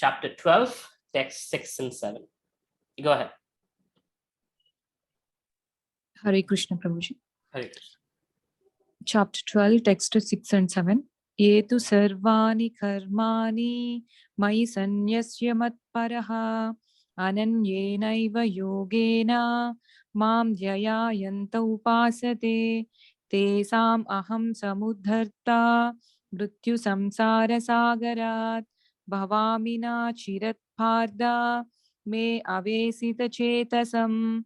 chapter 12, text 6 and 7. Go ahead. Hare Krishna Prabhuji. Hare Krishna. Chapter 12, text 6 and 7. Yetu sarvani karmani mai sanyasya matparaha ananyenaiva yogena mam dhyayayanta upasate tesam aham samudharta mrityu samsara sagarat bhavamina chirat bharda me avesita chetasam.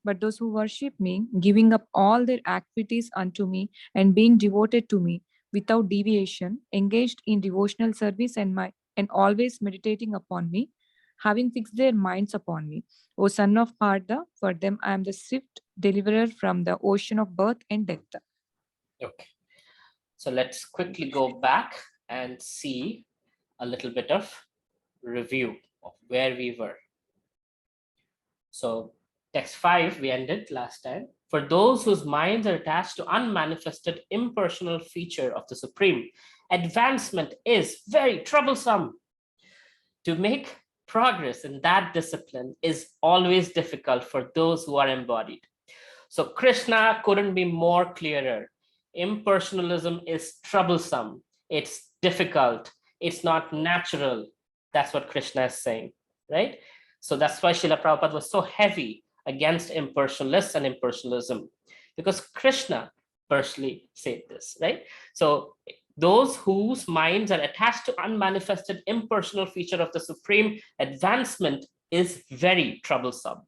But those who worship me, giving up all their activities unto me and being devoted to me without deviation, engaged in devotional service and always meditating upon me, having fixed their minds upon me. O son of Partha, for them I am the swift deliverer from the ocean of birth and death. Okay. So let's quickly go back and see a little bit of review of where we were. So text 5, we ended last time. For those whose minds are attached to unmanifested impersonal feature of the Supreme, advancement is very troublesome. To make progress in that discipline is always difficult for those who are embodied. So Krishna couldn't be more clearer. Impersonalism is troublesome. It's difficult. It's not natural. That's what Krishna is saying, right? So that's why Srila Prabhupada was so heavy against impersonalists and impersonalism, because Krishna personally said this, right? So those whose minds are attached to unmanifested impersonal feature of the Supreme, advancement is very troublesome.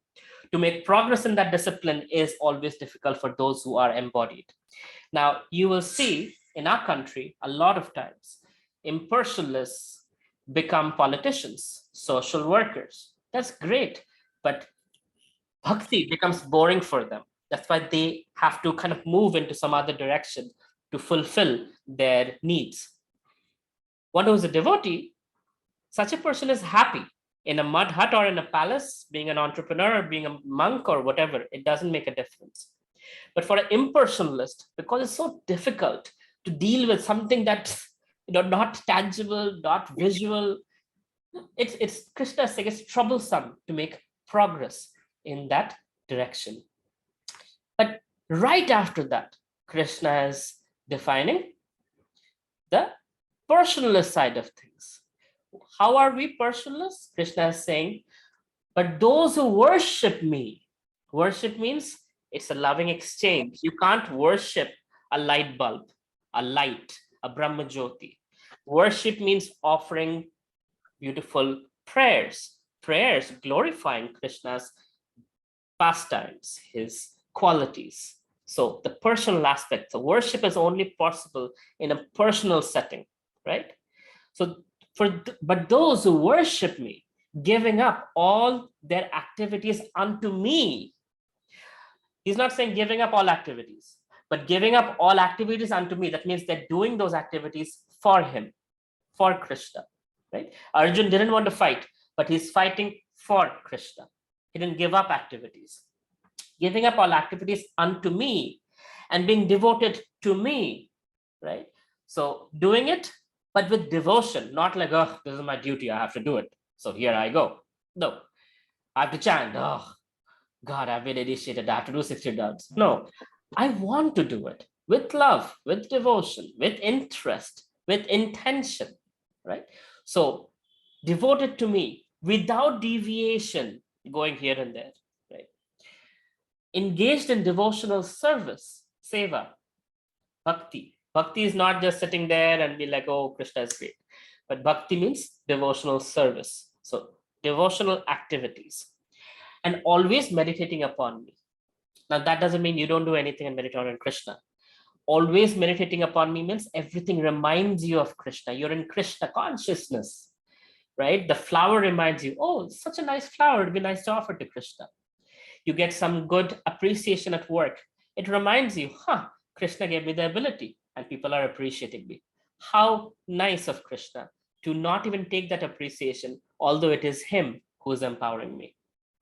To make progress in that discipline is always difficult for those who are embodied. Now, you will see in our country, a lot of times, impersonalists become politicians, social workers. That's great, but Bhakti becomes boring for them. That's why they have to kind of move into some other direction to fulfill their needs. One who is a devotee, such a person is happy in a mud hut or in a palace, being an entrepreneur, or being a monk or whatever, it doesn't make a difference. But for an impersonalist, because it's so difficult to deal with something that's not tangible, not visual, it's Krishna saying it's troublesome to make progress in that direction. But right after that, Krishna is defining the personalist side of things. How are we personalists? Krishna is saying, but those who worship me, worship means it's a loving exchange. You can't worship a light bulb, a light, a Brahma Jyoti. Worship means offering beautiful prayers, prayers glorifying Krishna's pastimes, his qualities. So the personal aspect, so worship is only possible in a personal setting, right? So but those who worship me, giving up all their activities unto me. He's not saying giving up all activities, but giving up all activities unto me. That means they're doing those activities for him, for Krishna, right? Arjun didn't want to fight, but he's fighting for Krishna. He didn't give up activities. Giving up all activities unto me and being devoted to me, right? So doing it, but with devotion, not like, oh, this is my duty, I have to do it, so here I go. No, I have to chant, oh, God, I've been initiated, I have to do 60 dance. No, I want to do it with love, with devotion, with interest, with intention, right? So devoted to me without deviation, going here and there, right? Engaged in devotional service, seva, bhakti. Bhakti is not just sitting there and be like, oh, Krishna is great. But bhakti means devotional service. So devotional activities. And always meditating upon me. Now that doesn't mean you don't do anything and meditate on Krishna. Always meditating upon me means everything reminds you of Krishna. You're in Krishna consciousness, right? The flower reminds you, oh, it's such a nice flower. It'd be nice to offer to Krishna. You get some good appreciation at work. It reminds you, Krishna gave me the ability and people are appreciating me. How nice of Krishna to not even take that appreciation, although it is him who is empowering me,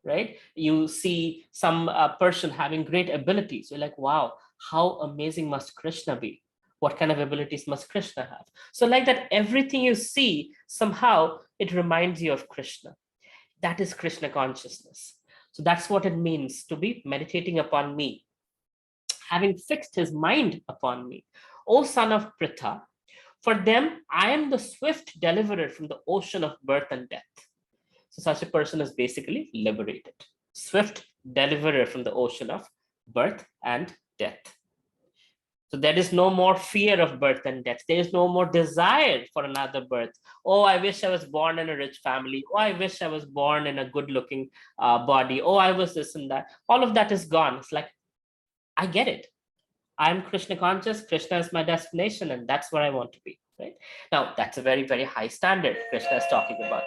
right? You see some person having great abilities. You're like, wow, how amazing must Krishna be? What kind of abilities must Krishna have? So like that, everything you see, somehow it reminds you of Krishna. That is Krishna consciousness. So that's what it means to be meditating upon me, having fixed his mind upon me. O son of Pritha, for them, I am the swift deliverer from the ocean of birth and death. So such a person is basically liberated. Swift deliverer from the ocean of birth and death. So there is no more fear of birth and death. There is no more desire for another birth. Oh, I wish I was born in a rich family. Oh, I wish I was born in a good-looking body. Oh, I was this and that. All of that is gone. It's like, I get it. I'm Krishna conscious. Krishna is my destination, and that's where I want to be. Right now, that's a very, very high standard Krishna is talking about.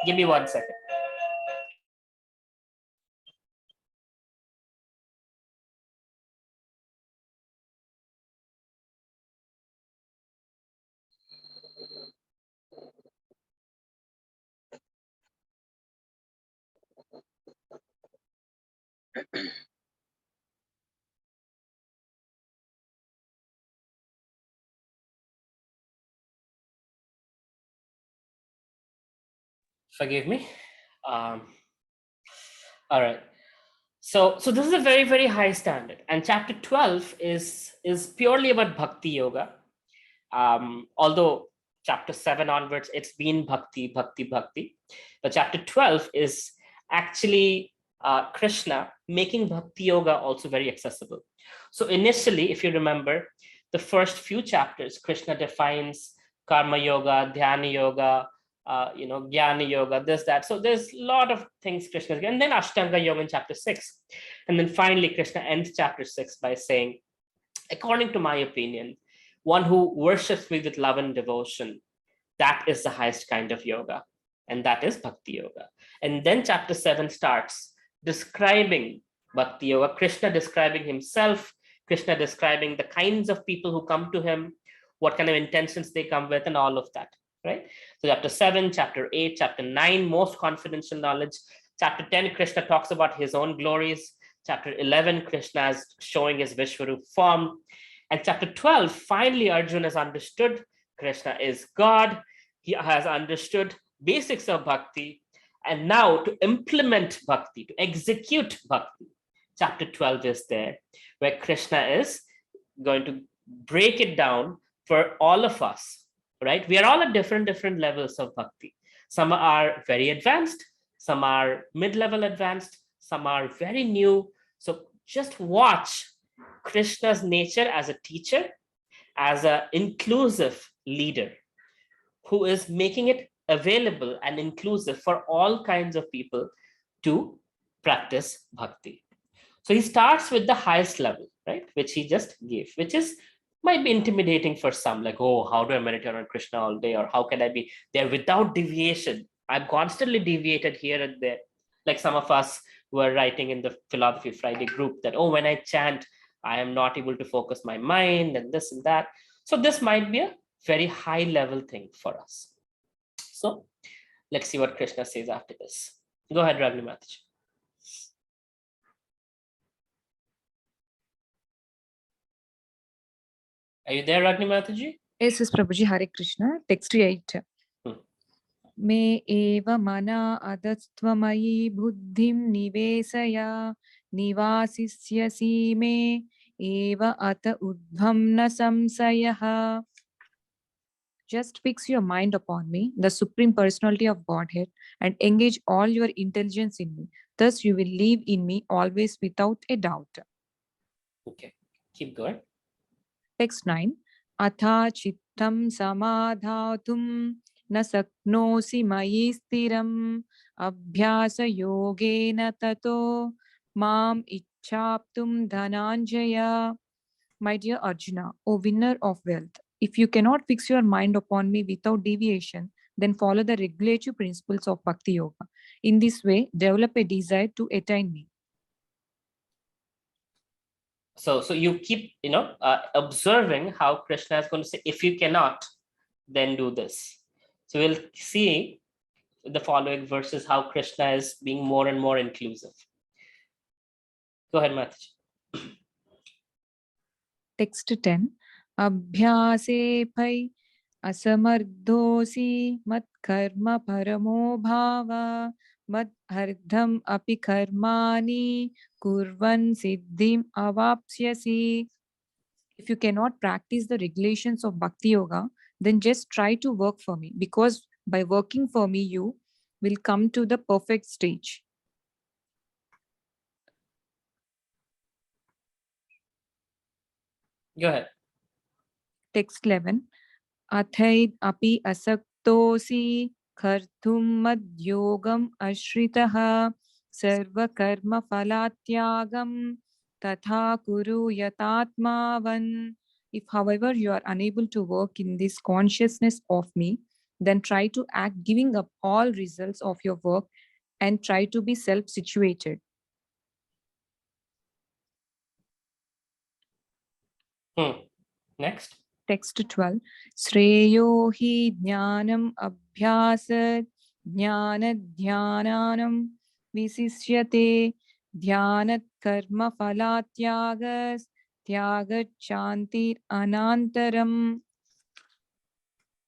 Give me 1 second. Forgive me. Um, all right. So this is a very, very high standard. And chapter 12 is purely about bhakti yoga. Although chapter 7 onwards, it's been bhakti, bhakti, bhakti. But chapter 12 is actually Krishna making bhakti yoga also very accessible. So initially, if you remember, the first few chapters, Krishna defines karma yoga, dhyana yoga, jnana yoga, this, that. So there's a lot of things Krishna, and then Ashtanga yoga in chapter 6. And then finally, Krishna ends chapter 6 by saying, according to my opinion, one who worships me with love and devotion, that is the highest kind of yoga. And that is bhakti yoga. And then chapter 7 starts describing bhakti yoga, Krishna describing himself, Krishna describing the kinds of people who come to him, what kind of intentions they come with, and all of that. Right? So chapter 7, chapter 8, chapter 9, most confidential knowledge. Chapter 10, Krishna talks about his own glories. Chapter 11, Krishna is showing his Vishwarup form. And chapter 12, finally, Arjuna has understood Krishna is God. He has understood basics of bhakti. And now to implement bhakti, to execute bhakti, chapter 12 is there, where Krishna is going to break it down for all of us. Right? We are all at different levels of bhakti. Some are very advanced, some are mid-level advanced, some are very new. So just watch Krishna's nature as a teacher, as an inclusive leader who is making it available and inclusive for all kinds of people to practice bhakti. So he starts with the highest level, right, which he just gave, which is might be intimidating for some, like, oh, how do I meditate on Krishna all day, or how can I be there without deviation? I'm constantly deviated here and there. Like some of us were writing in the Philosophy Friday group that, oh, when I chant, I am not able to focus my mind and this and that. So this might be a very high level thing for us. So let's see what Krishna says after this. Go ahead, Ragni Mataji. Are you there, Ragni Mataji? Yes, Prabhuji. Hare Krishna. Text 8. Me eva mana adatvamayi buddhim nivesaya nivasisyasi me eva ata udbham na samsayaha. Just fix your mind upon me, the Supreme Personality of Godhead, and engage all your intelligence in me. Thus you will live in me always without a doubt. Okay, keep going. Text 9. Atha chittam samadhatum na saknosi mayi stiram abhyasa yogena tato mam ichchaptum dhananjaya. My dear Arjuna, O winner of wealth, if you cannot fix your mind upon me without deviation, then follow the regulative principles of Bhakti Yoga. In this way, develop a desire to attain me. So you keep, observing how Krishna is going to say, if you cannot, then do this. So we'll see the following verses how Krishna is being more and more inclusive. Go ahead, Mataji. Text 10. Abhyase asamardhosi mat karma paramo bhava mat ardham api karmani kurvan siddhim avapsyasi. If you cannot practice the regulations of Bhakti Yoga, then just try to work for me, because by working for me, you will come to the perfect stage. Go ahead. Text 11. Athaid api asaktosi kharthum madhyogam ashritaha sarva karma phalatyagam tatha kuru yatatmavan. If, however, you are unable to work in this consciousness of me, then try to act giving up all results of your work and try to be self-situated. Next. Text 12. Shreyo hi jnanam abhyasat jnanadhyananam visishyate dhyanat karma phalatyagas tyagat shantir anantaram.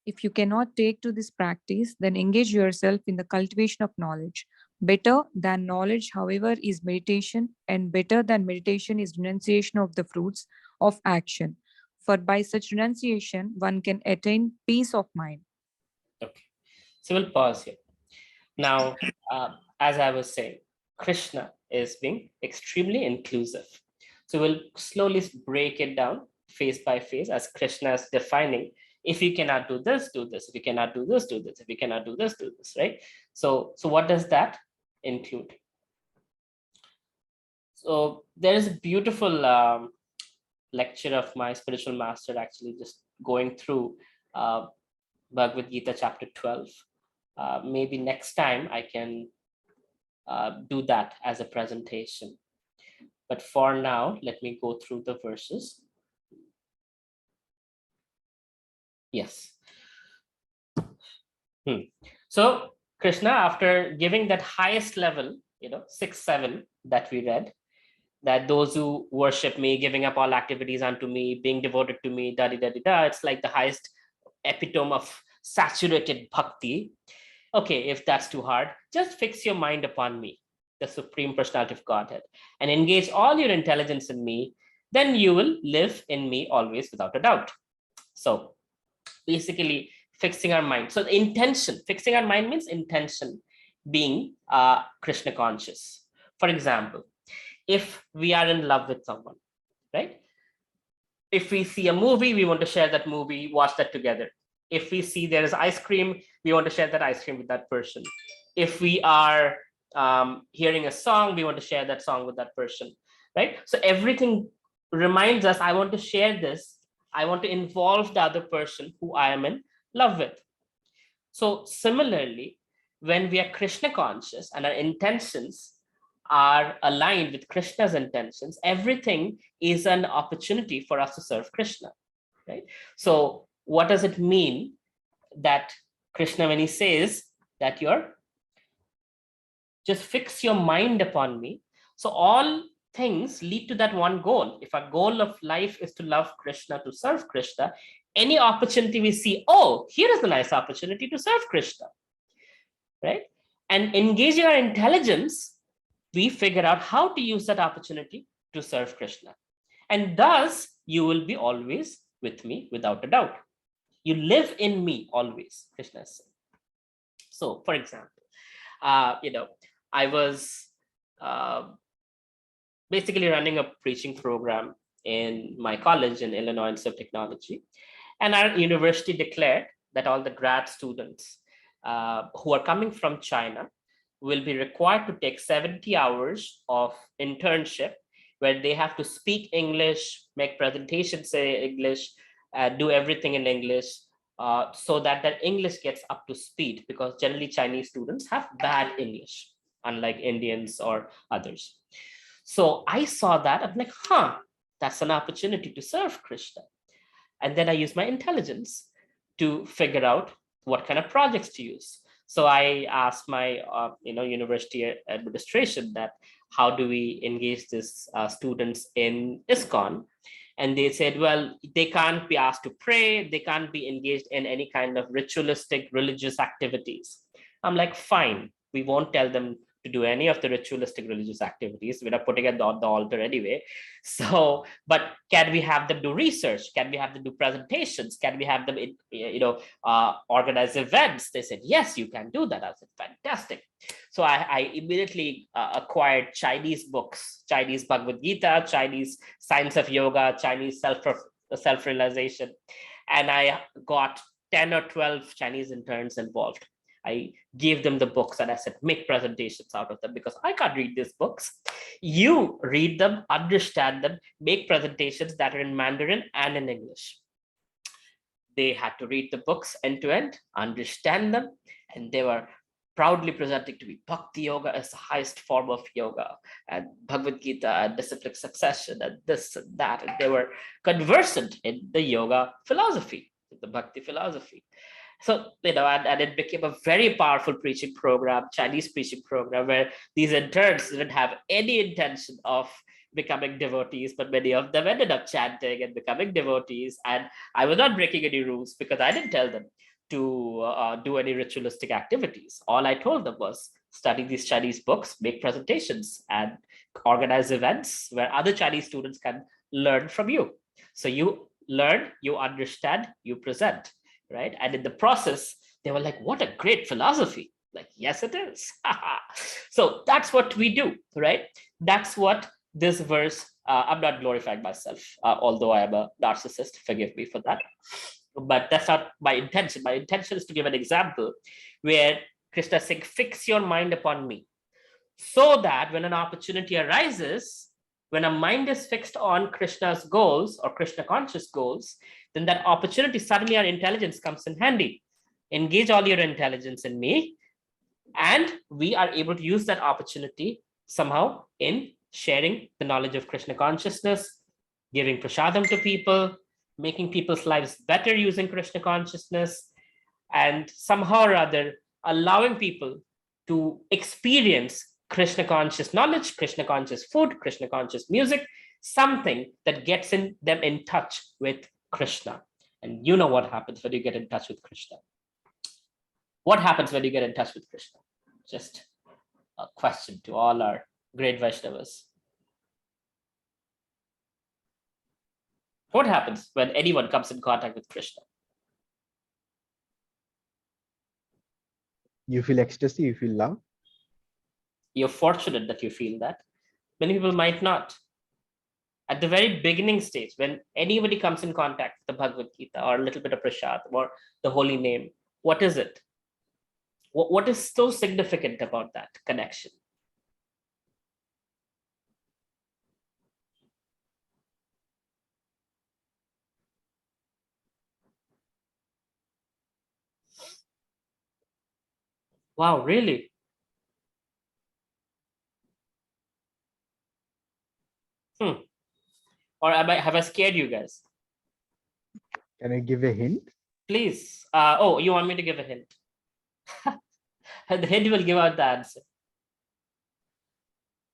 If you cannot take to this practice, then engage yourself in the cultivation of knowledge. Better than knowledge, however, is meditation, and better than meditation is renunciation of the fruits of action. For by such renunciation, one can attain peace of mind. Okay. So we'll pause here. Now, as I was saying, Krishna is being extremely inclusive. So we'll slowly break it down phase by phase as Krishna is defining. If you cannot do this, do this. If you cannot do this, do this. If you cannot do this, do this, right? So what does that include? So there is a beautiful lecture of my spiritual master actually just going through Bhagavad Gita chapter 12. Maybe next time I can do that as a presentation. But for now, let me go through the verses. Yes. So Krishna, after giving that highest level, 6, 7 that we read, that those who worship me, giving up all activities unto me, being devoted to me, da da da da, it's like the highest epitome of saturated bhakti. Okay, if that's too hard, just fix your mind upon me, the Supreme Personality of Godhead, and engage all your intelligence in me, then you will live in me always without a doubt. So basically, fixing our mind. So the intention, fixing our mind means intention, being Krishna conscious. For example, if we are in love with someone, right? If we see a movie, we want to share that movie, watch that together. If we see there is ice cream, we want to share that ice cream with that person. If we are hearing a song, we want to share that song with that person, right? So everything reminds us, I want to share this. I want to involve the other person who I am in love with. So similarly, when we are Krishna conscious and our intentions are aligned with Krishna's intentions, everything is an opportunity for us to serve Krishna, right? So what does it mean that Krishna, when he says that you're just fix your mind upon me? So all things lead to that one goal. If our goal of life is to love Krishna, to serve Krishna, any opportunity we see, oh, here is a nice opportunity to serve Krishna, right? And engaging our intelligence, we figure out how to use that opportunity to serve Krishna. And thus, you will be always with me without a doubt. You live in me always, Krishna is saying. So, for example, I was basically running a preaching program in my college in Illinois Institute of Technology. And our university declared that all the grad students who are coming from China will be required to take 70 hours of internship where they have to speak English, make presentations in English, do everything in English, so that their English gets up to speed, because generally Chinese students have bad English, unlike Indians or others. So I saw that, I'm like, that's an opportunity to serve Krishna. And then I use my intelligence to figure out what kind of projects to use. So I asked my university administration that how do we engage these students in ISKCON? And they said, well, they can't be asked to pray, they can't be engaged in any kind of ritualistic religious activities. I'm like, fine, we won't tell them to do any of the ritualistic religious activities. We're not putting it on the altar anyway. So, but can we have them do research? Can we have them do presentations? Can we have them, organize events? They said, yes, you can do that. I said, fantastic. So I immediately acquired Chinese books, Chinese Bhagavad Gita, Chinese Science of Yoga, Chinese self-realization. And I got 10 or 12 Chinese interns involved. I gave them the books and I said, make presentations out of them because I can't read these books. You read them, understand them, make presentations that are in Mandarin and in English. They had to read the books end to end, understand them, and they were proudly presenting to me Bhakti yoga as the highest form of yoga, and Bhagavad Gita and disciplined succession and this and that. And they were conversant in the yoga philosophy, the Bhakti philosophy. So, and it became a very powerful preaching program, Chinese preaching program, where these interns didn't have any intention of becoming devotees, but many of them ended up chanting and becoming devotees. And I was not breaking any rules because I didn't tell them to do any ritualistic activities. All I told them was study these Chinese books, make presentations, and organize events where other Chinese students can learn from you. So you learn, you understand, you present. Right. And in the process, they were like, what a great philosophy. Like, yes, it is. So that's what we do. Right. That's what this verse, I'm not glorifying myself, although I am a narcissist. Forgive me for that. But that's not my intention. My intention is to give an example where Krishna is saying, fix your mind upon me. So that when an opportunity arises, when a mind is fixed on Krishna's goals or Krishna conscious goals, then that opportunity, suddenly our intelligence comes in handy. Engage all your intelligence in me, and we are able to use that opportunity somehow in sharing the knowledge of Krishna consciousness, giving prasadam to people, making people's lives better using Krishna consciousness, and somehow or other allowing people to experience Krishna conscious knowledge, Krishna conscious food, Krishna conscious music, something that gets them in touch with Krishna. And you know what happens when you get in touch with Krishna. What happens when you get in touch with Krishna? Just a question to all our great Vaishnavas. What happens when anyone comes in contact with Krishna? You feel ecstasy, you feel love. You're fortunate that you feel that. Many people might not. At the very beginning stage, when anybody comes in contact with the Bhagavad Gita or a little bit of prasad or the holy name, what is it? What is so significant about that connection? Wow, really? Or have I scared you guys? Can I give a hint? Please. You want me to give a hint? The hint will give out the answer.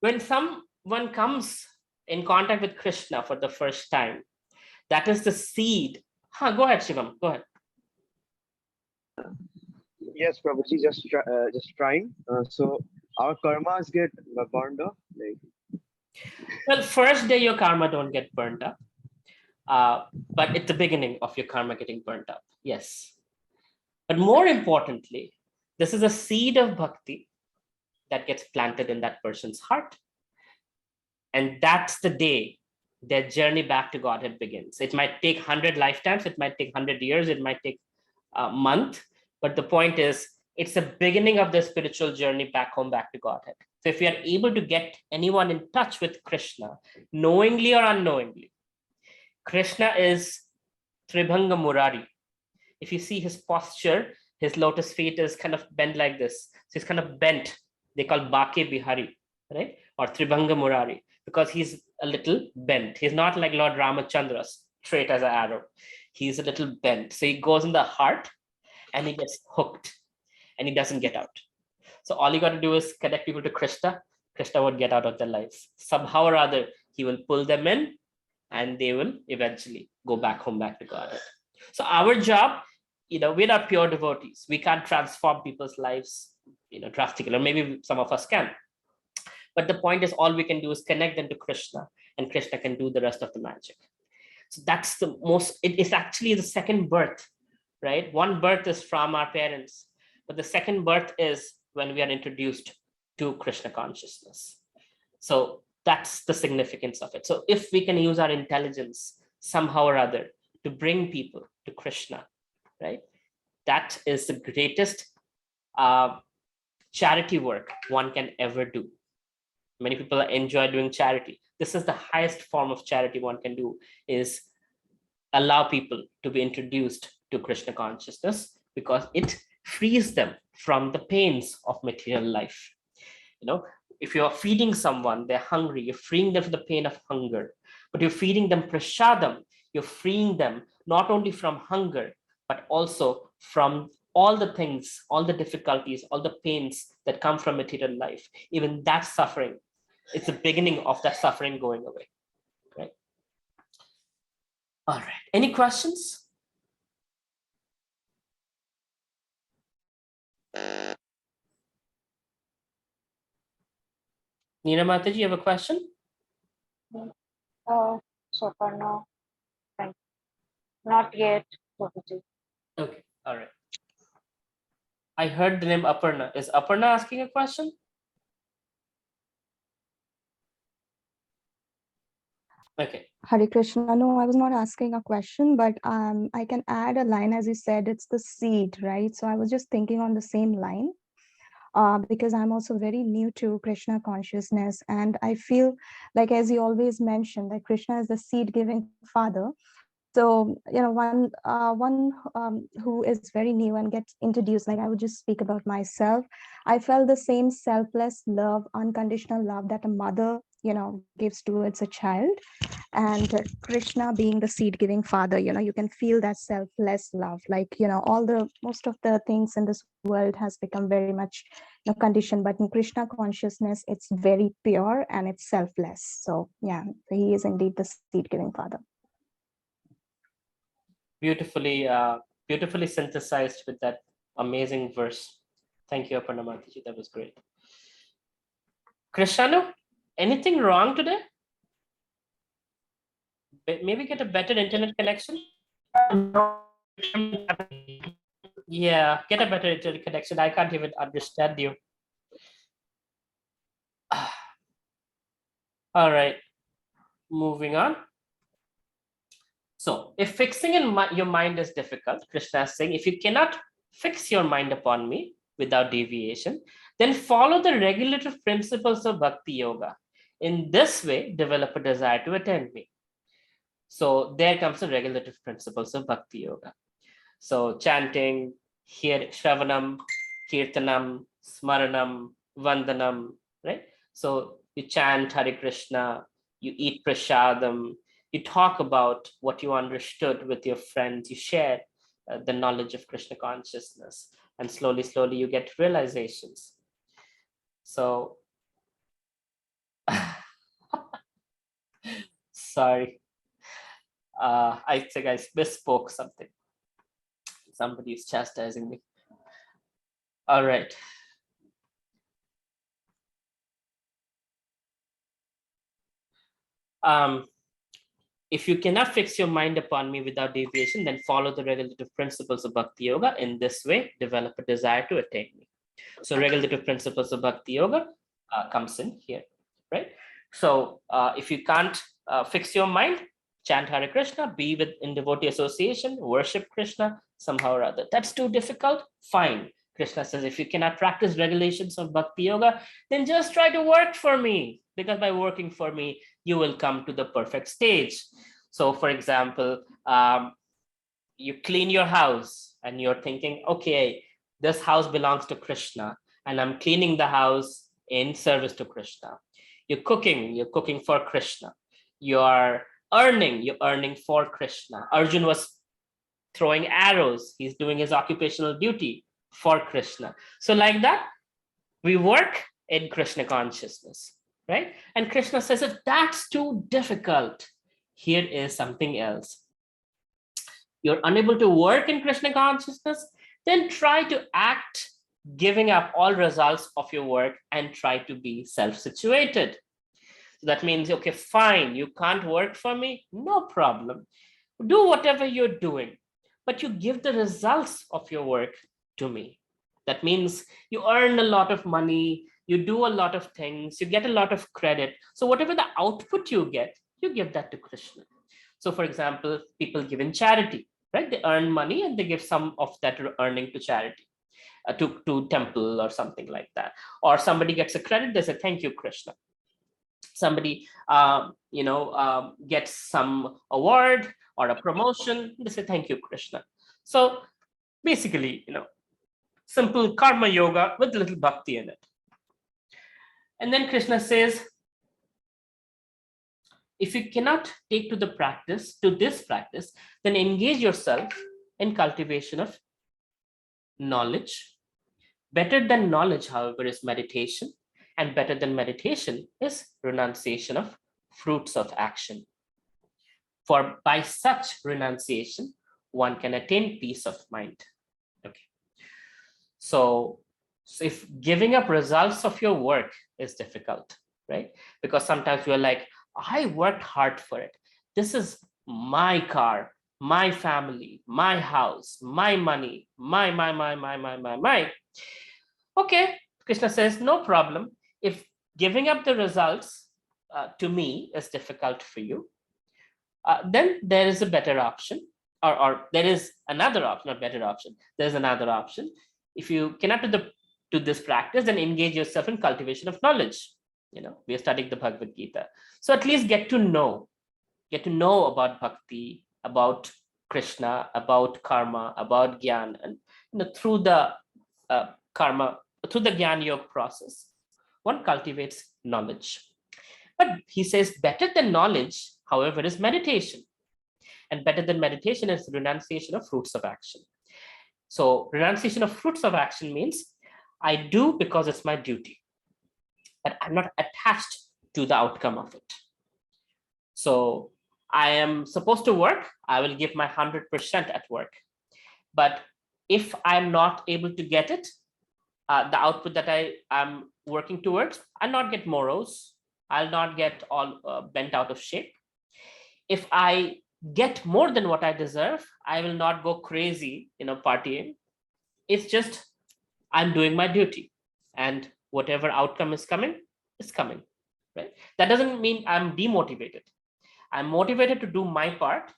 When someone comes in contact with Krishna for the first time, that is the seed. Go ahead, Shivam. Go ahead. Yes, Prabhuji, just trying. So our karmas get burned up. Well, first day your karma don't get burnt up. But it's the beginning of your karma getting burnt up. Yes. But more importantly, this is a seed of bhakti that gets planted in that person's heart. And that's the day their journey back to Godhead begins. It might take 100 lifetimes, it might take 100 years, it might take a month. But the point is, it's the beginning of the spiritual journey back home, back to Godhead. So if we are able to get anyone in touch with Krishna, knowingly or unknowingly, Krishna is Tribhanga Murari. If you see his posture, his lotus feet is kind of bent like this. So he's kind of bent. They call Bake Bihari, right? Or Tribhanga Murari, because he's a little bent. He's not like Lord Ramachandra, straight as an arrow. He's a little bent. So he goes in the heart and he gets hooked and he doesn't get out. So all you got to do is connect people to Krishna. Krishna would get out of their lives. Somehow or other, he will pull them in and they will eventually go back home, back to Godhead. So our job, we're not pure devotees. We can't transform people's lives, drastically, or maybe some of us can. But the point is, all we can do is connect them to Krishna, and Krishna can do the rest of the magic. So that's the most, it is actually the second birth, right? One birth is from our parents, but the second birth is when we are introduced to Krishna consciousness. So that's the significance of it. So if we can use our intelligence somehow or other to bring people to Krishna, right? That is the greatest charity work one can ever do. Many people enjoy doing charity. This is the highest form of charity one can do, is allow people to be introduced to Krishna consciousness, because it frees them from the pains of material life. If you're feeding someone, they're hungry, you're freeing them from the pain of hunger. But you're feeding them prasadam, you're freeing them not only from hunger, but also from all the things, all the difficulties, all the pains that come from material life. Even that suffering, it's the beginning of that suffering going away, right? All right, any questions? Neera Mataji, you have a question? So far, no. Thank you. Not yet, Prabhuji. Okay, all right. I heard the name Aparna. Is Aparna asking a question? Okay. Hare Krishna. No, I was not asking a question, but I can add a line. As you said, it's the seed, right? So I was just thinking on the same line, because I'm also very new to Krishna consciousness, and I feel like, as you always mention, that Krishna is the seed-giving father. So one who is very new and gets introduced, like I would just speak about myself. I felt the same selfless love, unconditional love that a mother gives towards a child, and Krishna being the seed giving father, you can feel that selfless love. Like most of the things in this world has become very much conditioned, but in Krishna consciousness it's very pure and it's selfless. So yeah, he is indeed the seed giving father. Beautifully synthesized with that amazing verse. Thank you, Aparna Mataji. That was great. Krishanu, anything wrong today? Maybe get a better internet connection? Yeah, get a better internet connection. I can't even understand you. All right, moving on. So if fixing in your mind is difficult, Krishna is saying, if you cannot fix your mind upon me without deviation, then follow the regulative principles of Bhakti Yoga. In this way, develop a desire to attain me. So there comes the regulative principles of Bhakti Yoga. So chanting, Shravanam, Kirtanam, Smaranam, Vandanam, right? So you chant Hare Krishna, you eat prasadam, you talk about what you understood with your friends, you share the knowledge of Krishna consciousness, and slowly you get realizations. So, sorry, I think I misspoke something. Somebody is chastising me. All right. If you cannot fix your mind upon me without deviation, then follow the regulative principles of Bhakti Yoga. In this way, develop a desire to attain me. So regulative principles of Bhakti Yoga comes in here, right? So if you can't fix your mind, chant Hare Krishna, be in devotee association, worship Krishna somehow or other. That's too difficult? Fine. Krishna says, if you cannot practice regulations of Bhakti Yoga, then just try to work for me, because by working for me, you will come to the perfect stage. So for example, you clean your house and you're thinking, okay, this house belongs to Krishna and I'm cleaning the house in service to Krishna. You're cooking for Krishna. You're earning for Krishna. Arjun was throwing arrows. He's doing his occupational duty for Krishna. So like that, we work in Krishna consciousness, right? And Krishna says, if that's too difficult, here is something else. You're unable to work in Krishna consciousness, then try to act giving up all results of your work and try to be self-situated. So that means, okay, fine, you can't work for me, no problem. Do whatever you're doing, but you give the results of your work to me. That means you earn a lot of money, you do a lot of things, you get a lot of credit. So whatever the output you get, you give that to Krishna. So for example, people give in charity, right? They earn money and they give some of that earning to charity, to temple or something like that. Or somebody gets a credit, they say, thank you, Krishna. Somebody gets some award or a promotion, they say, thank you, Krishna. So basically, simple karma yoga with a little bhakti in it. And then Krishna says, if you cannot take to this practice, then engage yourself in cultivation of knowledge. Better than knowledge, however, is meditation, and better than meditation is renunciation of fruits of action. For by such renunciation, one can attain peace of mind. Okay. So if giving up results of your work is difficult, right? Because sometimes you're like, I worked hard for it. This is my car, my family, my house, my money, my. Okay, Krishna says, no problem. If giving up the results to me is difficult for you, then there is a better option, or there is another option, not better option. There's another option. If you cannot do this practice, then engage yourself in cultivation of knowledge. We are studying the Bhagavad Gita. So at least get to know about Bhakti, about Krishna, about karma, about Gyan, and through the karma, through the Gyan Yoga process, one cultivates knowledge. But he says better than knowledge, however, is meditation. And better than meditation is renunciation of fruits of action. So renunciation of fruits of action means I do because it's my duty, but I'm not attached to the outcome of it. So I am supposed to work, I will give my 100% at work. But if I'm not able to get it, the output that I am working towards, I'll not get morose, I'll not get all bent out of shape. If I get more than what I deserve, I will not go crazy, partying. It's just, I'm doing my duty, and whatever outcome is coming, right? That doesn't mean I'm demotivated. I'm motivated to do my part,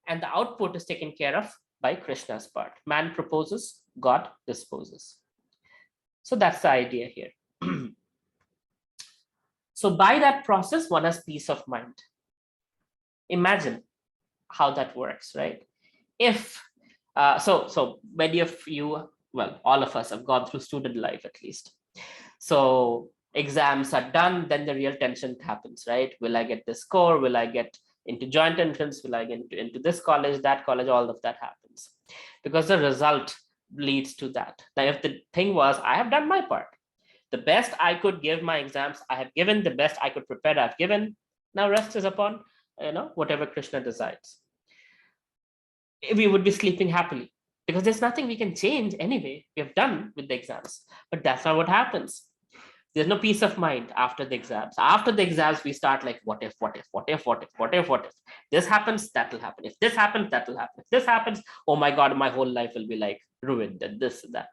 and the output is taken care of by Krishna's part. Man proposes, God disposes. So that's the idea here. So by that process, one has peace of mind. Imagine how that works, right? If so many of you, well, all of us have gone through student life at least. So exams are done, then the real tension happens, right? Will I get this score? Will I get into joint entrance? Will I get into this college, that college? All of that happens because the result leads to that. Now, if the thing was, I have done my part, the best I could give my exams, I have given, the best I could prepare, I've given. Now rest is upon whatever Krishna decides. We would be sleeping happily because there's nothing we can change anyway. We have done with the exams, but that's not what happens. There's no peace of mind after the exams. After the exams, we start like, what if? This happens, that will happen. If this happens, that will happen. If this happens, oh my God, my whole life will be like ruined and this and that.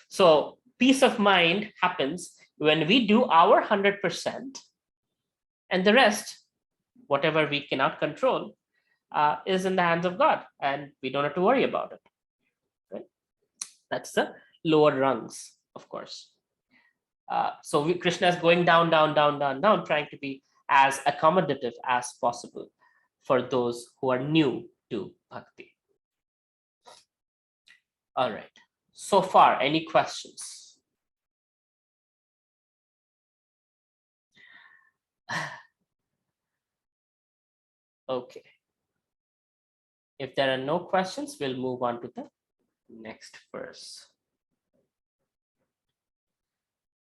So peace of mind happens when we do our 100%, and the rest, whatever we cannot control, is in the hands of God, and we don't have to worry about it. Right? That's the lower rungs, of course. So Krishna is going down, trying to be as accommodative as possible for those who are new to Bhakti. All right. So far, any questions? Okay. If there are no questions, we'll move on to the next verse.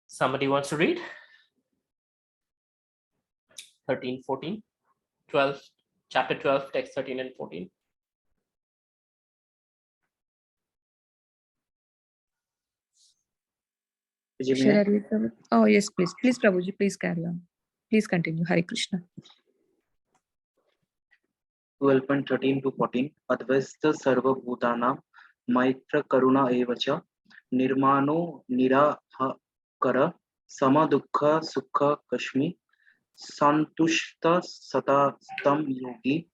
Somebody wants to read? 13, 14, 12, Chapter 12, text 13 and 14. Shall I read them? Oh, yes, please. Please, Prabhuji, please carry on. Please continue. Hare Krishna. 12.13 to 14. Advaita sarva bhutanam maitra karuna evacha nirmano nirahakara sama dukkha sukha kashmi santushta satastam yogi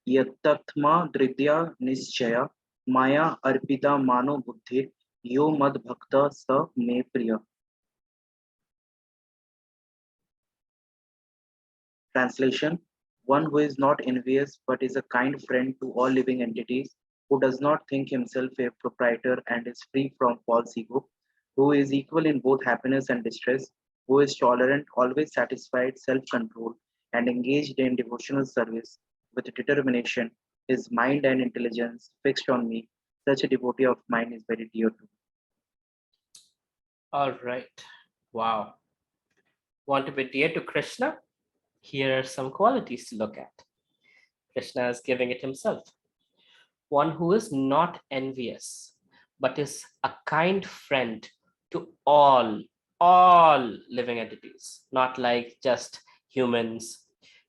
yattatma dridya nischaya maya arpita mano buddhi yo mad bhakta sa me priya. Translation: one who is not envious but is a kind friend to all living entities, who does not think himself a proprietor and is free from false ego, who is equal in both happiness and distress, who is tolerant, always satisfied, self controlled, and engaged in devotional service with determination, his mind and intelligence fixed on me. Such a devotee of mine is very dear to me. All right. Wow. Want to be dear to Krishna? Here are some qualities to look at. Krishna is giving it himself. One who is not envious, but is a kind friend to all living entities, not like just humans,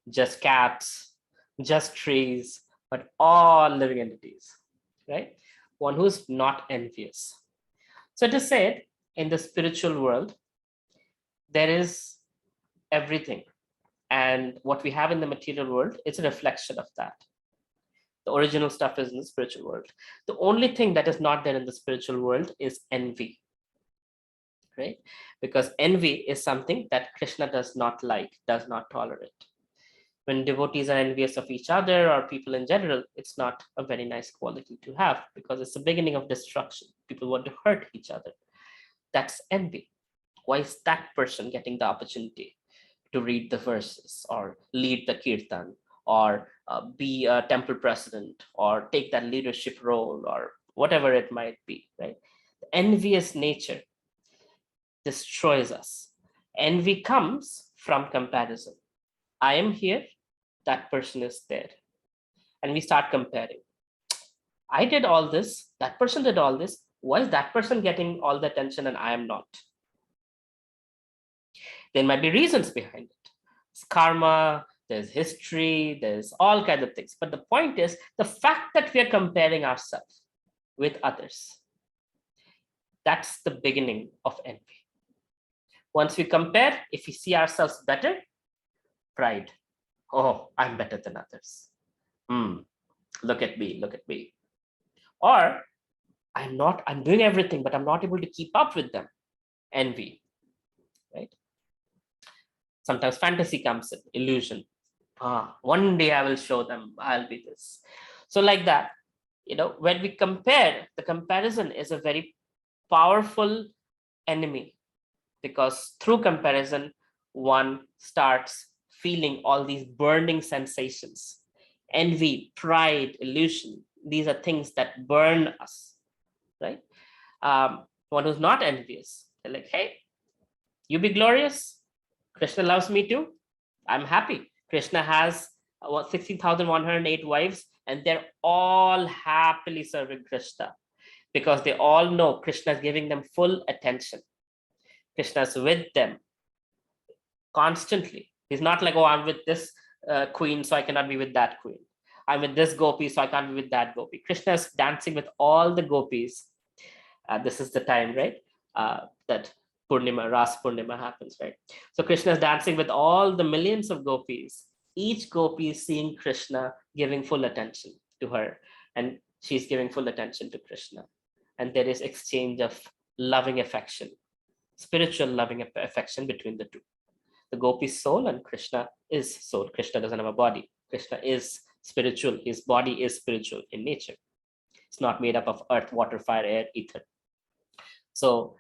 just cats, just trees, but all living entities, right? One who is not envious. So to say it, in the spiritual world, there is everything. And what we have in the material world, it's a reflection of that. The original stuff is in the spiritual world. The only thing that is not there in the spiritual world is envy, right? Because envy is something that Krishna does not like, does not tolerate. When devotees are envious of each other or people in general, it's not a very nice quality to have, because it's the beginning of destruction. People want to hurt each other. That's envy. Why is that person getting the opportunity to read the verses or lead the kirtan or be a temple president or take that leadership role or whatever it might be, right? The envious nature destroys us. Envy comes from comparison. I am here, that person is there. And we start comparing. I did all this, that person did all this. Why is that person getting all the attention and I am not? There might be reasons behind it. It's karma, there's history, there's all kinds of things. But the point is the fact that we are comparing ourselves with others. That's the beginning of envy. Once we compare, if we see ourselves better, pride. Oh, I'm better than others. Look at me, look at me. Or I'm doing everything, but I'm not able to keep up with them. Envy, right? Sometimes fantasy comes in, illusion. One day I will show them I'll be this. So like that, when we compare, the comparison is a very powerful enemy, because through comparison, one starts feeling all these burning sensations. Envy, pride, illusion, these are things that burn us, right? One who's not envious, they're like, hey, you be glorious. Krishna loves me too. I'm happy. Krishna has 16,108 wives, and they're all happily serving Krishna because they all know Krishna is giving them full attention. Krishna's with them constantly. He's not like, oh, I'm with this queen, so I cannot be with that queen. I'm with this gopi, so I can't be with that gopi. Krishna is dancing with all the gopis. This is the time, right? That Purnima, Ras Purnima happens, right? So Krishna is dancing with all the millions of gopis. Each gopi is seeing Krishna giving full attention to her, and she's giving full attention to Krishna. And there is exchange of loving affection, spiritual loving affection between the two. The gopi's soul and Krishna is soul. Krishna doesn't have a body. Krishna is spiritual. His body is spiritual in nature. It's not made up of earth, water, fire, air, ether. So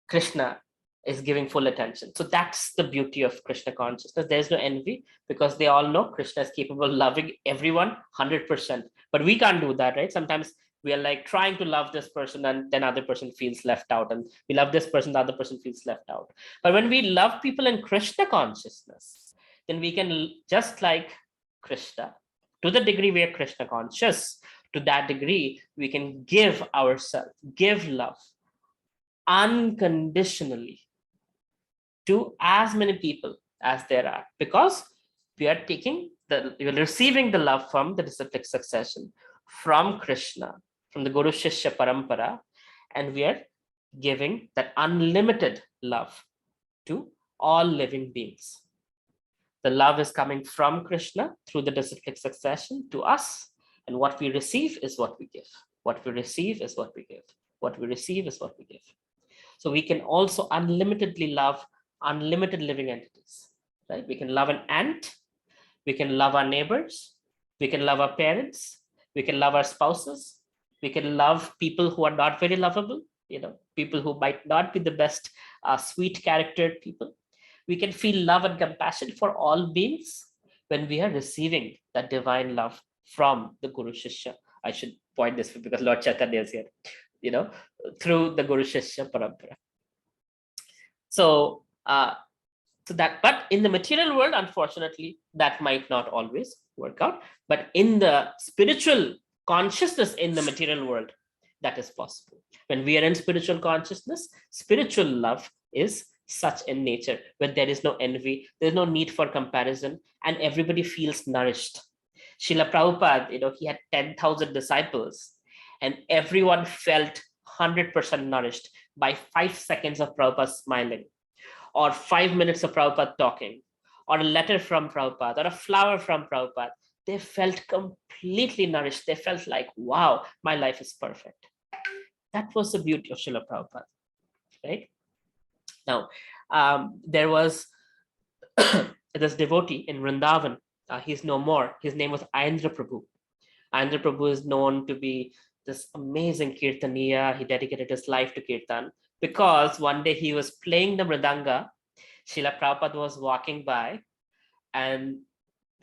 Krishna is giving full attention. So that's the beauty of Krishna consciousness. There's no envy because they all know Krishna is capable of loving everyone 100%. But we can't do that, right? Sometimes we are like trying to love this person and then other person feels left out, and we love this person, the other person feels left out. But when we love people in Krishna consciousness, then we can, just like Krishna, To the degree we are Krishna conscious, to that degree we can give ourselves, give love unconditionally to as many people as there are, because we are receiving the love from the disciplic succession, from Krishna, from the Guru Shishya Parampara, and we are giving that unlimited love to all living beings. The love is coming from Krishna through the disciplic succession to us, and what we receive is what we give. What we receive is what we give. What we receive is what we give. So we can also unlimitedly love unlimited living entities, right? We can love an ant, we can love our neighbors, we can love our parents, we can love our spouses, we can love people who are not very lovable, people who might not be the best sweet charactered people. We can feel love and compassion for all beings when we are receiving that divine love from the Guru Shishya. I should point this because Lord Chaitanya is here, through the Guru Shishya Parampara. So but in the material world, unfortunately, that might not always work out. But in the spiritual consciousness in the material world, that is possible. When we are in spiritual consciousness, spiritual love is such in nature, where there is no envy, there's no need for comparison, and everybody feels nourished. Srila Prabhupada, he had 10,000 disciples, and everyone felt 100% nourished by 5 seconds of Prabhupada smiling, or 5 minutes of Prabhupada talking, or a letter from Prabhupada, or a flower from Prabhupada. They felt completely nourished. They felt like, wow, my life is perfect. That was the beauty of Srila Prabhupada, right? Now, there was this devotee in Vrindavan. He's no more. His name was Indra Prabhu. Indra Prabhu is known to be this amazing kirtaniya. He dedicated his life to kirtan because one day he was playing the mridanga. Srila Prabhupada was walking by, and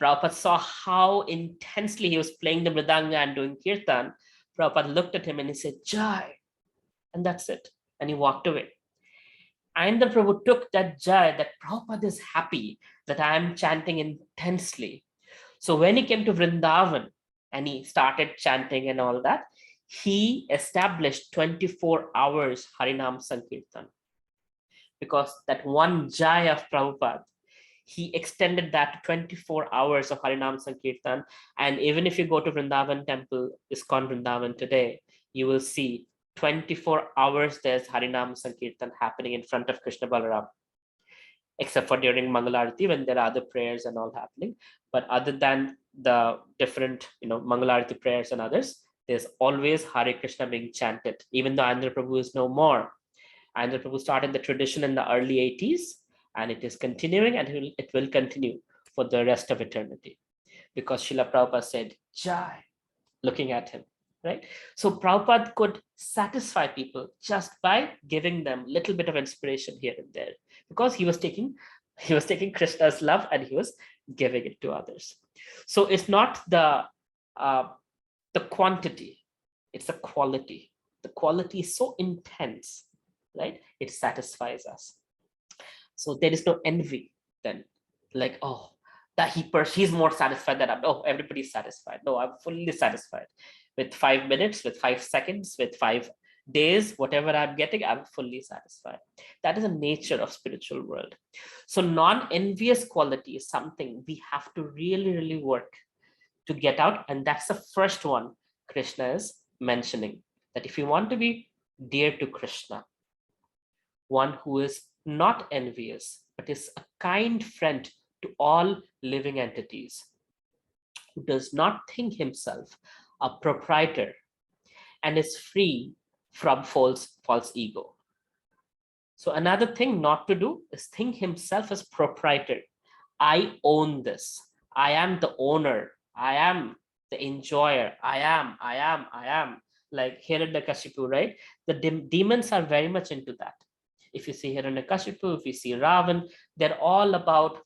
Prabhupada saw how intensely he was playing the mridanga and doing kirtan. Prabhupada looked at him and he said, Jai. And that's it. And he walked away. And the Prabhu took that Jai, that Prabhupada is happy that I am chanting intensely. So when he came to Vrindavan and he started chanting and all that, he established 24 hours Harinam Sankirtan. Because that one Jai of Prabhupada, he extended that to 24 hours of Harinam Sankirtan. And even if you go to Vrindavan temple, ISKCON Vrindavan today, you will see 24 hours there's Harinam Sankirtan happening in front of Krishna Balaram, except for during Mangalarati when there are other prayers and all happening. But other than the different, Mangalarati prayers and others, there's always Hare Krishna being chanted, even though Indra Prabhu is no more. Indra Prabhu started the tradition in the early 80s, and it is continuing, and it will continue for the rest of eternity. Because Srila Prabhupada said, Jai, looking at him, right? So Prabhupada could satisfy people just by giving them a little bit of inspiration here and there, because he was taking Krishna's love and he was giving it to others. So it's not the quantity, it's the quality. The quality is so intense, right? It satisfies us. So there is no envy then, like, oh, that he's more satisfied than everybody's satisfied. No, I'm fully satisfied. With 5 minutes, with 5 seconds, with 5 days, whatever I'm getting, I'm fully satisfied. That is the nature of spiritual world. So non-envious quality is something we have to really, really work to get out. And that's the first one Krishna is mentioning, that if you want to be dear to Krishna, one who is not envious, but is a kind friend to all living entities, who does not think himself a proprietor and is free from false ego. So another thing not to do is think himself as proprietor. I own this. I am the owner. I am the enjoyer. I am. Like Hiranyakashipu, right? The demons are very much into that. If you see Hiranyakashipu, if you see Ravan, they're all about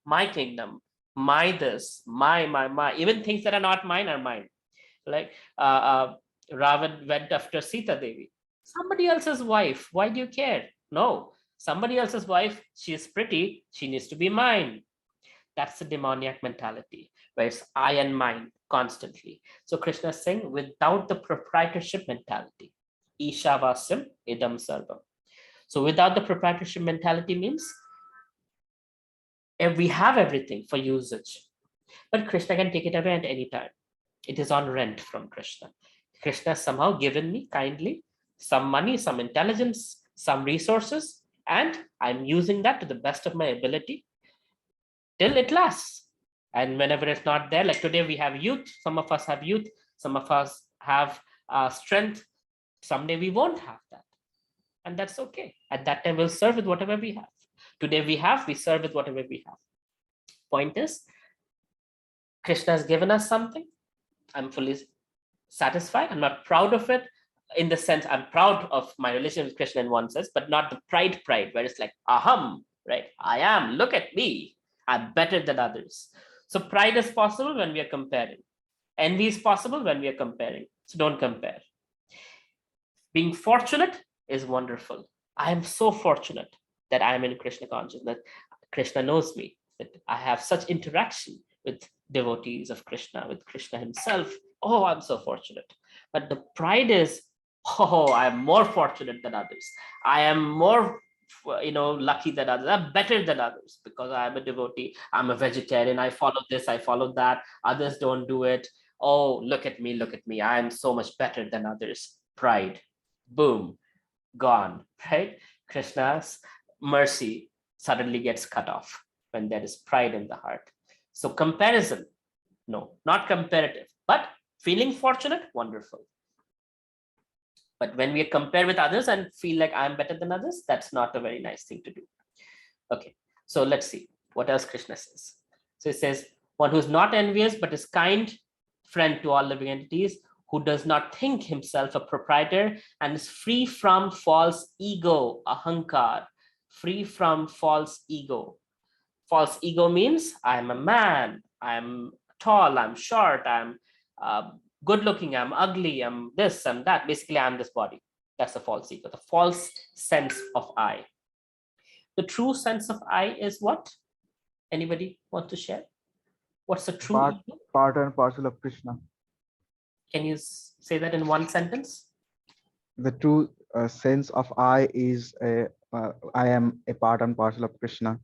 my kingdom, my this, my. Even things that are not mine are mine. Like Ravan went after Sita Devi, somebody else's wife. Why do you care? No, somebody else's wife. She is pretty. She needs to be mine. That's the demoniac mentality, where it's I and mine constantly. So Krishna is saying, without the proprietorship mentality, Ishavasam idam sarvam. So without the proprietorship mentality means we have everything for usage, but Krishna can take it away at any time. It is on rent from Krishna. Krishna has somehow given me kindly some money, some intelligence, some resources, and I'm using that to the best of my ability till it lasts. And whenever it's not there, like today we have youth, some of us have youth, some of us have strength, someday we won't have that. And that's okay. At that time, we'll serve with whatever we have. Today we serve with whatever we have. Point is, Krishna has given us something. I'm fully satisfied. I'm not proud of it in the sense I'm proud of my relationship with Krishna in one sense, but not the pride, where it's like, aham, right? I am, look at me. I'm better than others. So pride is possible when we are comparing. Envy is possible when we are comparing. So don't compare. Being fortunate is wonderful. I am so fortunate that I am in Krishna consciousness, that Krishna knows me, that I have such interaction with devotees of Krishna, with Krishna himself. Oh, I'm so fortunate. But the pride is, oh, I'm more fortunate than others. I am more lucky than others. I'm better than others because I'm a devotee. I'm a vegetarian. I follow this, I follow that. Others don't do it. Oh, look at me, look at me. I am so much better than others. Pride, boom, gone, right? Krishna's mercy suddenly gets cut off when there is pride in the heart. So comparison, no, not comparative, but feeling fortunate, wonderful. But when we compare with others and feel like I'm better than others, that's not a very nice thing to do. Okay, so let's see what else Krishna says. So he says, one who's not envious but is kind friend to all living entities, who does not think himself a proprietor and is free from false ego, ahankar, free from false ego. False ego means I'm a man, I'm tall, I'm short, I'm good looking, I'm ugly, I'm this, I'm that. Basically, I'm this body. That's the false ego, the false sense of I. The true sense of I is what? Anybody want to share? What's the true ego? Part and parcel of Krishna. Can you say that in one sentence? The true sense of I is I am a part and parcel of Krishna,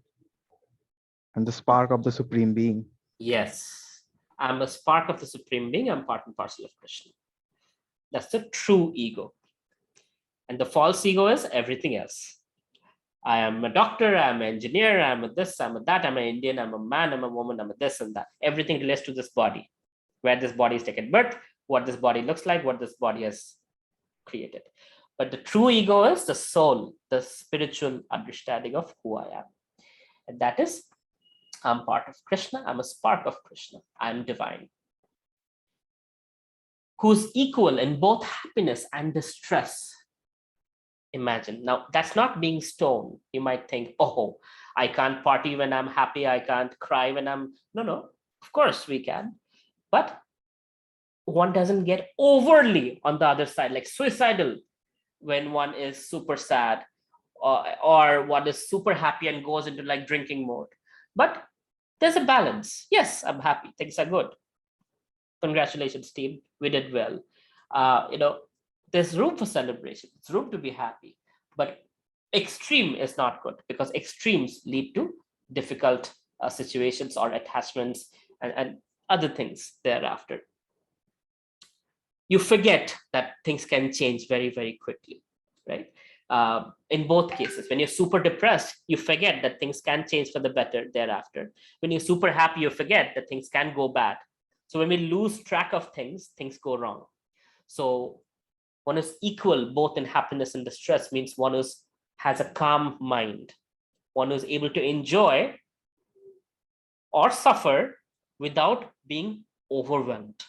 and the spark of the Supreme Being. Yes, I'm a spark of the Supreme Being. I'm part and parcel of Krishna. That's the true ego. And the false ego is everything else. I am a doctor, I'm an engineer, I'm a this, I'm a that, I'm an Indian, I'm a man, I'm a woman, I'm a this and that. Everything relates to this body, where this body is taken birth, what this body looks like, what this body has created. But the true ego is the soul, the spiritual understanding of who I am. And that is, I'm part of Krishna, I'm a spark of Krishna, I'm divine. Who's equal in both happiness and distress. Imagine. Now, that's not being stoned. You might think, oh, I can't party when I'm happy, I can't cry when I'm... No, of course we can. But one doesn't get overly on the other side, like suicidal when one is super sad, or one is super happy and goes into like drinking mode. But there's a balance. Yes, I'm happy. Things are good. Congratulations, team. We did well. There's room for celebration. There's room to be happy. But extreme is not good, because extremes lead to difficult situations or attachments and other things thereafter. You forget that things can change very, very quickly, right? In both cases, when you're super depressed, you forget that things can change for the better thereafter. When you're super happy, you forget that things can go bad. So when we lose track of things, things go wrong. So one is equal both in happiness and distress means one has a calm mind, one who's able to enjoy or suffer without being overwhelmed,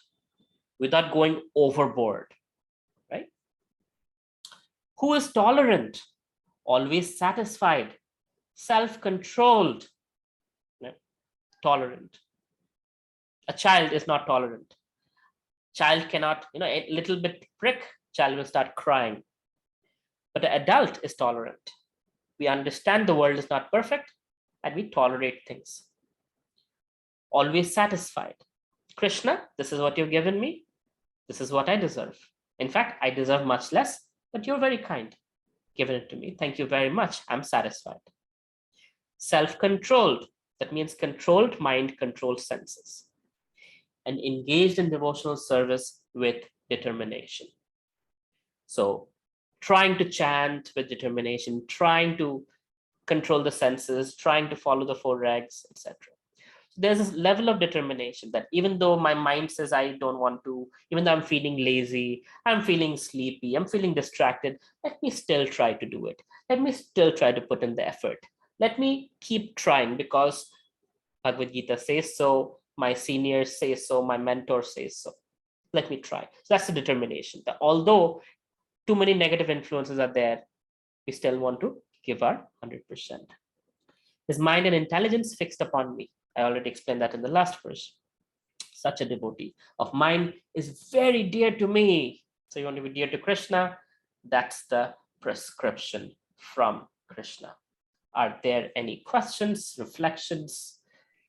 without going overboard, right? Who is tolerant, always satisfied, self-controlled, right? Tolerant. A child is not tolerant. Child cannot, a little bit prick, child will start crying. But an adult is tolerant. We understand the world is not perfect and we tolerate things. always satisfied. Krishna, this is what you've given me. This is what I deserve. In fact, I deserve much less, but you're very kind. Given it to me. Thank you very much. I'm satisfied. Self-controlled. That means controlled mind, controlled senses. And engaged in devotional service with determination. So trying to chant with determination, trying to control the senses, trying to follow the 4 regs, etc. There's this level of determination that even though my mind says I don't want to, even though I'm feeling lazy, I'm feeling sleepy, I'm feeling distracted, let me still try to do it. Let me still try to put in the effort. Let me keep trying because Bhagavad Gita says so, my seniors say so, my mentor says so. Let me try. So that's the determination. That although too many negative influences are there, we still want to give our 100%. His mind and intelligence fixed upon me. I already explained that in the last verse. Such a devotee of mine is very dear to me. So you want to be dear to Krishna? That's the prescription from Krishna. Are there any questions, reflections,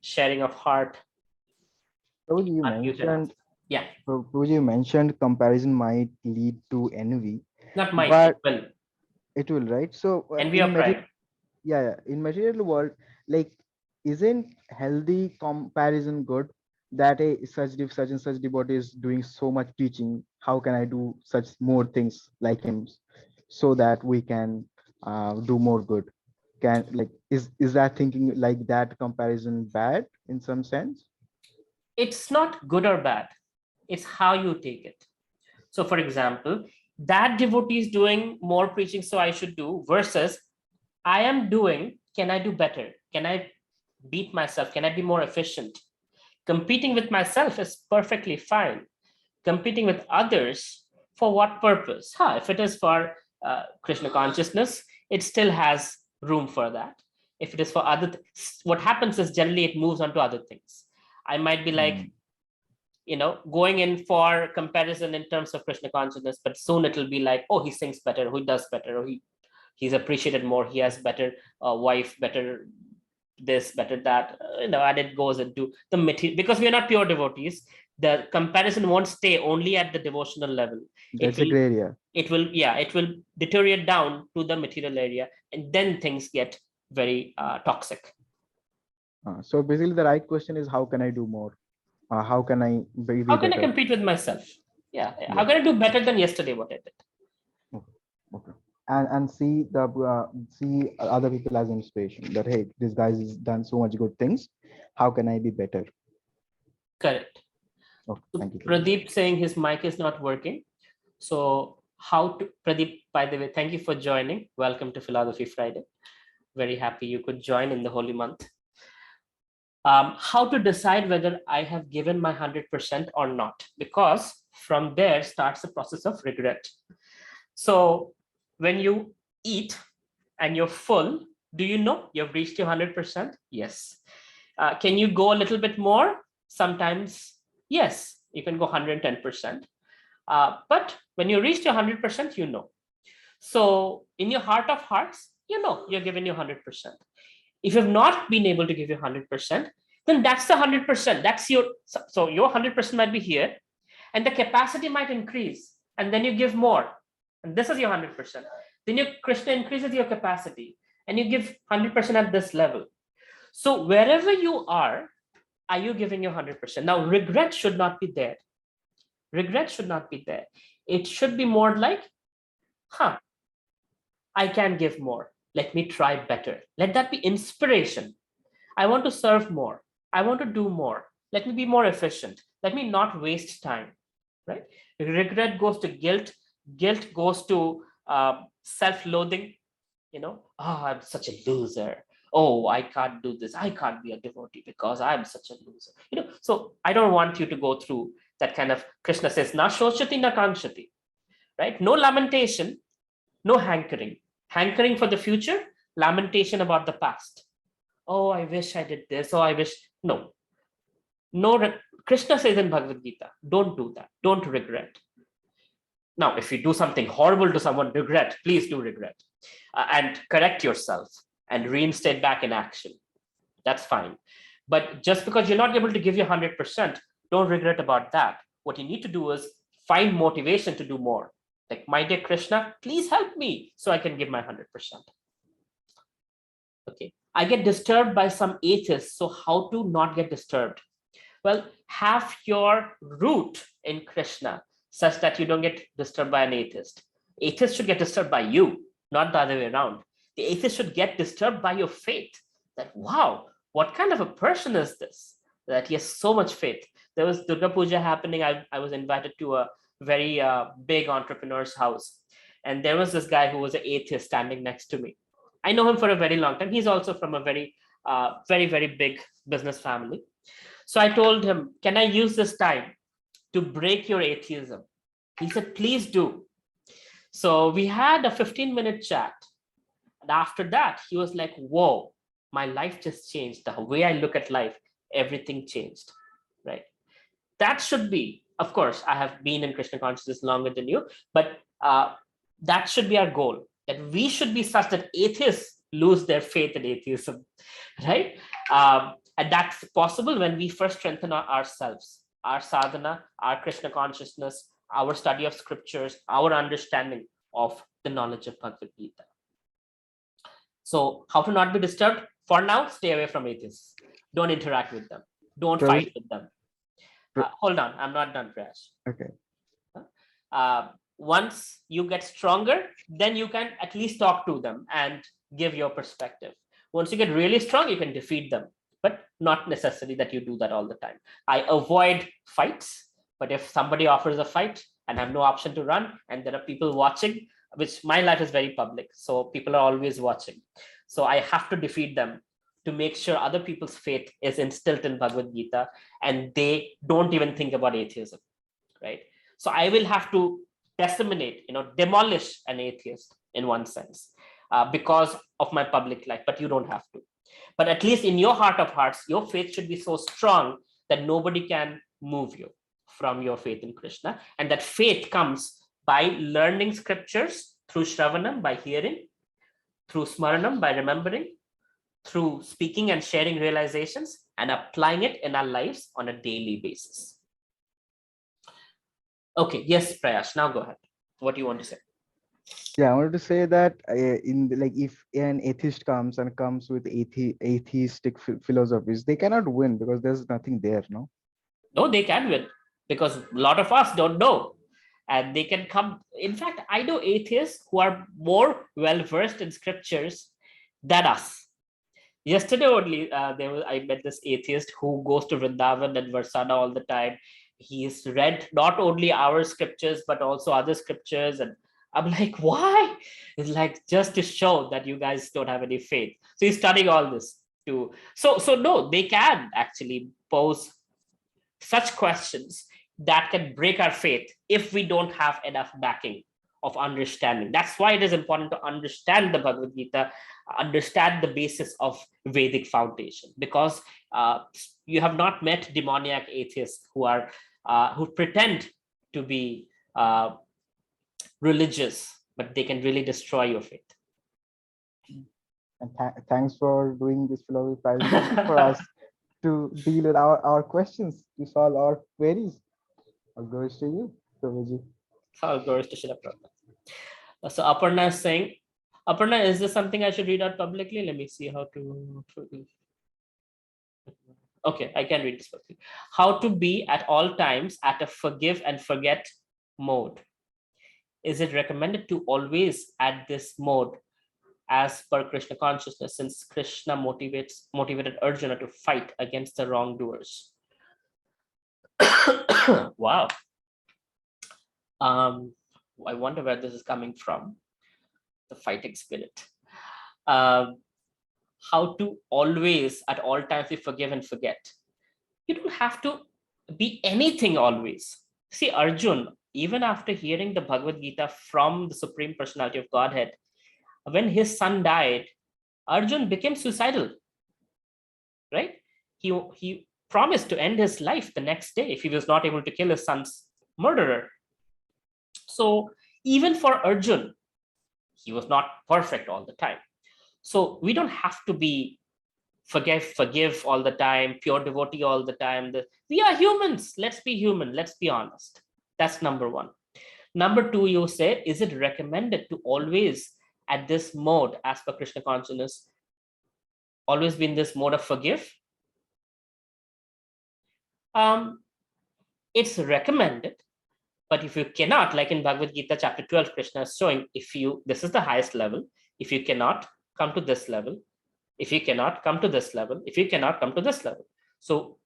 sharing of heart? Prabhuji, you Unmuted. mentioned, Yeah, Prabhuji, you mentioned comparison might lead to envy, not might, but it will. it will, right? So Envy or pride. in material world, like, isn't healthy comparison good? That a such and such devotee is doing so much teaching, how can I do such more things like him, so that we can do more good? Can, like, is that thinking like that comparison bad in some sense? It's not good or bad. It's how you take it. So for example, that devotee is doing more preaching, so I should do, versus I am doing, can I do better? Can I beat myself? Can I be more efficient? Competing with myself is perfectly fine. Competing with others, for what purpose? If it is for Krishna consciousness, it still has room for that. If it is for other things, what happens is generally it moves on to other things. I might be like, going in for comparison in terms of Krishna consciousness, but soon it'll be like, oh, he sings better, or he does better, or he's appreciated more, he has better wife, better this, better that, and it goes into the material. Because we are not pure devotees, the comparison won't stay only at the devotional level. That's a gray area. It will deteriorate down to the material area, and then things get very toxic. So basically the right question is, how can I do more? How can I be How can I better? compete with myself? How can I do better than yesterday what I did? Okay. And see see other people as inspiration, that hey, this guy has done so much good things, how can I be better? Correct. Okay, thank you. Pradeep saying his mic is not working. So Pradeep, by the way, thank you for joining. Welcome to Philosophy Friday. Very happy you could join in the holy month. How to decide whether I have given my 100% or not, because from there starts the process of regret. So when you eat and you're full, do you know you've reached your 100%? Yes. Can you go a little bit more? Sometimes, yes, you can go 110%. But when you reach your 100%, you know. So in your heart of hearts, you know you're giving your 100%. If you've not been able to give your 100%, then that's the 100%. That's so your 100% might be here, and the capacity might increase, and then you give more, and this is your 100%. Then your Krishna increases your capacity, and you give 100% at this level. So wherever you are you giving your 100%? Now, regret should not be there. Regret should not be there. It should be more like, I can give more. Let me try better. Let that be inspiration. I want to serve more. I want to do more. Let me be more efficient. Let me not waste time, right? Regret goes to guilt. Guilt goes to self-loathing. I'm such a loser. Oh, I can't do this. I can't be a devotee because I'm such a loser. So I don't want you to go through that kind of, Krishna says, na shochati na kanchati, right? No lamentation, no hankering. Hankering for the future, lamentation about the past. Oh, I wish I did this. Oh, I wish. No. Krishna says in Bhagavad Gita, don't do that. Don't regret. Now, if you do something horrible to someone, regret, please do regret. And correct yourself and reinstate back in action. That's fine. But just because you're not able to give your 100%, don't regret about that. What you need to do is find motivation to do more. Like, my dear Krishna, please help me so I can give my 100%. Okay, I get disturbed by some atheists. So how to not get disturbed? Well, have your root in Krishna such that you don't get disturbed by an atheist. Atheists should get disturbed by you, not the other way around. The atheist should get disturbed by your faith. That, wow, what kind of a person is this? That he has so much faith. There was Durga Puja happening. I was invited to a very big entrepreneur's house. And there was this guy who was an atheist standing next to me. I know him for a very long time. He's also from a very, very big business family. So I told him, can I use this time to break your atheism? He said, please do. So we had a 15-minute chat. And after that, he was like, whoa, my life just changed. The way I look at life, everything changed, right? That should be, of course, I have been in Krishna consciousness longer than you, but that should be our goal, that we should be such that atheists lose their faith in atheism, right? And that's possible when we first strengthen ourselves, our sadhana, our Krishna consciousness, our study of scriptures, our understanding of the knowledge of Bhagavad Gita. So how to not be disturbed? For now, stay away from atheists. Don't interact with them. Don't fight with them. Hold on, I'm not done, Prayash. Okay. Once you get stronger, then you can at least talk to them and give your perspective. Once you get really strong, you can defeat them, but not necessary that you do that all the time. I avoid fights, but if somebody offers a fight and I have no option to run, and there are people watching, which my life is very public, so people are always watching. So I have to defeat them to make sure other people's faith is instilled in Bhagavad Gita and they don't even think about atheism, right? So I will have to disseminate, demolish an atheist in one sense because of my public life, but you don't have to. But at least in your heart of hearts, your faith should be so strong that nobody can move you from your faith in Krishna. And that faith comes by learning scriptures through Shravanam, by hearing, through Smaranam, by remembering, through speaking and sharing realizations, and applying it in our lives on a daily basis. Okay, yes, Prayash, now go ahead. What do you want to say? Yeah, I wanted to say that if an atheist comes with atheistic philosophies, they cannot win because there's nothing there, no? No, they can win because a lot of us don't know. And they can come. In fact, I know atheists who are more well-versed in scriptures than us. Yesterday only, I met this atheist who goes to Vrindavan and Varsana all the time. He's read not only our scriptures, but also other scriptures. And I'm like, why? It's like just to show that you guys don't have any faith. So he's studying all this too. So no, they can actually pose such questions that can break our faith if we don't have enough backing of understanding. That's why it is important to understand the Bhagavad Gita, understand the basis of Vedic foundation, because you have not met demoniac atheists who pretend to be religious, but they can really destroy your faith. And thanks for doing this philosophy presentation for us to deal with our questions, to solve our queries. All goes to you, Prabhuji. All goes to Srila Prabhupada. So Aparna is saying, Aparna, is this something I should read out publicly? Let me see how to. Okay, I can read this publicly. How to be at all times at a forgive and forget mode. Is it recommended to always at this mode as per Krishna consciousness, since Krishna motivated Arjuna to fight against the wrongdoers? Wow. I wonder where this is coming from, the fighting spirit. How to always, at all times, be forgive and forget. You don't have to be anything always. See, Arjun, even after hearing the Bhagavad Gita from the Supreme Personality of Godhead, when his son died, Arjun became suicidal, right? He promised to end his life the next day if he was not able to kill his son's murderer. So even for Arjun, he was not perfect all the time. So we don't have to be forgive all the time, pure devotee all the time. We are humans. Let's be human. Let's be honest. That's number one. Number two, you say, is it recommended to always at this mode, as per Krishna consciousness, always be in this mode of forgive? It's recommended, but if you cannot, like in Bhagavad Gita chapter 12, Krishna is showing, this is the highest level. If you cannot, come to this level. If you cannot, come to this level. If you cannot, come to this level. So,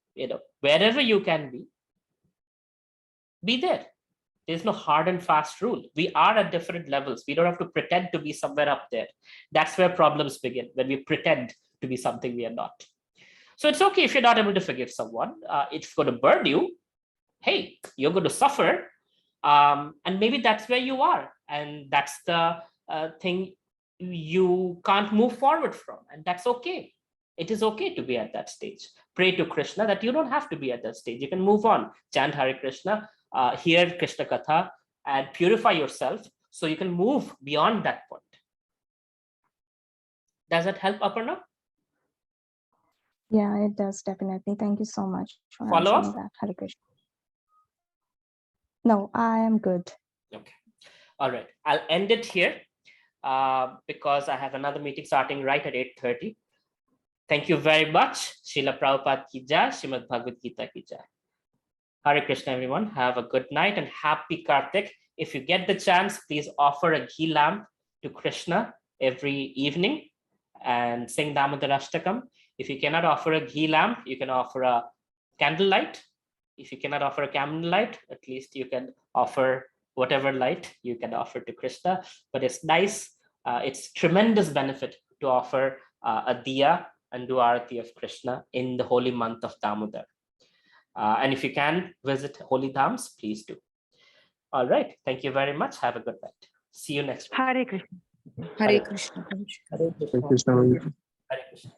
wherever you can be there. There's no hard and fast rule. We are at different levels. We don't have to pretend to be somewhere up there. That's where problems begin, when we pretend to be something we are not. So it's okay if you're not able to forgive someone. It's going to burn you. Hey, you're going to suffer. And maybe that's where you are. And that's the thing you can't move forward from. And that's okay. It is okay to be at that stage. Pray to Krishna that you don't have to be at that stage. You can move on. Chant Hare Krishna, hear Krishna Katha, and purify yourself so you can move beyond that point. Does that help, Aparna? Yeah, it does, definitely. Thank you so much for Follow answering up? that, Hare Krishna. No, I am good. Okay. All right. I'll end it here because I have another meeting starting right at 8:30. Thank you very much. Srila Prabhupada ki jai, Srimad Bhagavad Gita ki jai. Hare Krishna, everyone. Have a good night and happy Kartik. If you get the chance, please offer a ghee lamp to Krishna every evening and sing Damodar Ashtakam. If you cannot offer a ghee lamp, you can offer a candlelight. If you cannot offer a candlelight, at least you can offer whatever light you can offer to Krishna. But it's nice. It's tremendous benefit to offer a diya and do arati of Krishna in the holy month of Damodar. And if you can visit holy dhams, please do. All right. Thank you very much. Have a good night. See you next week. Hare Krishna. Hare Krishna. Hare Krishna. Hare Krishna.